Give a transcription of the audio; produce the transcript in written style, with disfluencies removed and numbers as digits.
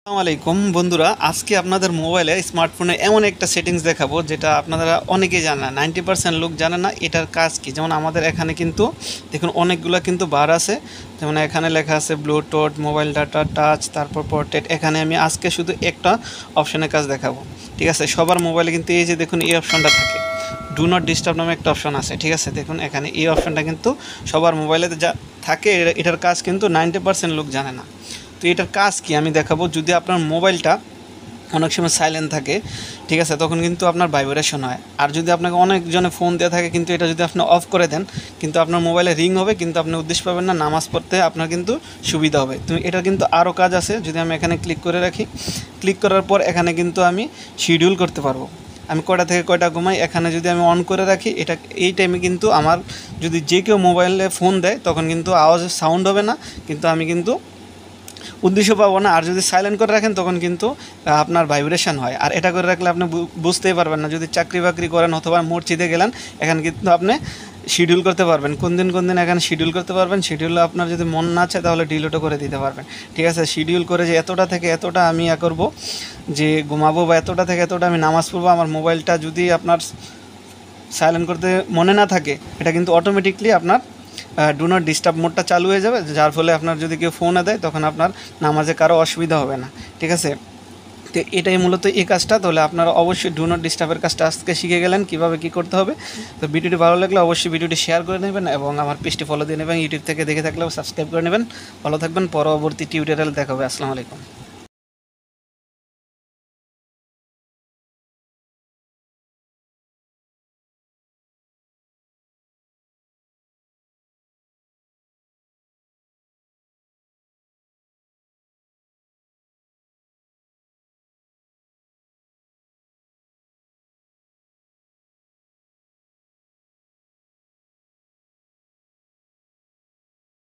আসসালামু আলাইকুম বন্ধুরা, আজকে আপনাদের মোবাইলে স্মার্টফোনে এমন একটা সেটিংস দেখাবো যেটা আপনারা অনেকেই জানেন না, 90% লোক জানে না এটার কাজ কি। যেমন আমাদের এখানে কিন্তু দেখুন অনেকগুলো কিন্তু বার আছে। যেমন এখানে লেখা আছে ব্লুটুথ, মোবাইল ডাটা, টাচ, তারপর পোর্ট্রেট। এখানে আমি আজকে শুধু একটা অপশনের কাজ দেখাবো, ঠিক আছে। সবার মোবাইলে কিন্তু এই যে দেখুন এই অপশনটা থাকে, ডু নট ডিস্টার্ব নামে একটা অপশন আছে, ঠিক আছে। দেখুন এখানে এই অপশনটা কিন্তু সবার মোবাইলে যা থাকে, এটার কাজ কিন্তু 90% লোক জানে না। তো এটার কাজ কি আমি দেখাবো। যদি আপনার মোবাইলটা অনেক সময় সাইলেন্ট থাকে, ঠিক আছে, তখন কিন্তু আপনার ভাইব্রেশন হয়। আর যদি আপনাকে অনেকজনে ফোন দেওয়া থাকে, কিন্তু এটা যদি আপনি অফ করে দেন, কিন্তু আপনার মোবাইলে রিং হবে, কিন্তু আপনি উদ্দেশ্য পাবেন না, নামাজ পড়তে আপনার কিন্তু সুবিধা হবে। তো এটা কিন্তু আরও কাজ আছে। যদি আমি এখানে ক্লিক করে রাখি, ক্লিক করার পর এখানে কিন্তু আমি শিডিউল করতে পারবো, আমি কয়টা থেকে কয়টা ঘুমাই। এখানে যদি আমি অন করে রাখি, এটা এই টাইমে কিন্তু আমার যদি যে কেউ মোবাইলে ফোন দেয়, তখন কিন্তু আওয়াজ সাউন্ড হবে না, কিন্তু আমি কিন্তু উদ্দেশ্য পাবো না। আর যদি সাইলেন্ট করে রাখেন, তখন কিন্তু আপনার ভাইব্রেশন হয়। আর এটা করে রাখলে আপনি বুঝতেই পারবেন না। যদি চাকরি বাকরি করেন অথবা মসজিদে গেলেন, এখানে কিন্তু আপনি শিডিউল করতে পারবেন, কোন দিন এখানে শিডিউল করতে পারবেন। শিডিউলে আপনার যদি মন না চায়, তাহলে ডিলিটও করে দিতে পারবেন, ঠিক আছে। শিডিউল করে যে এতটা থেকে এতটা আমি করবো, যে ঘুমাবো, বা এতটা থেকে এতটা আমি নামাজ পড়বো। আমার মোবাইলটা যদি আপনার সাইলেন্ট করতে মনে না থাকে, এটা কিন্তু অটোমেটিকলি আপনার ডু নট ডিস্টার্ব মোডটা চালু হয়ে যাবে, যার ফলে আপনার যদি কেউ ফোনে দেয়, তখন আপনার নামাজে কারো অসুবিধা হবে না, ঠিক আছে। তো এটাই মূলত এই কাজটা। তাহলে আপনারা অবশ্যই ডু নট ডিস্টার্বের কাজটা আজকে শিখে গেলেন কীভাবে কী করতে হবে। তো ভিডিওটি ভালো লাগলে অবশ্যই ভিডিওটি শেয়ার করে নেবেন, এবং আমার পেজটি ফলো দিয়ে নেবেন। ইউটিউব থেকে দেখে থাকলেও সাবস্ক্রাইব করে নেবেন। ভালো থাকবেন, পরবর্তী টিউটোরিয়াল দেখা হবে। আসসালামু আলাইকুম।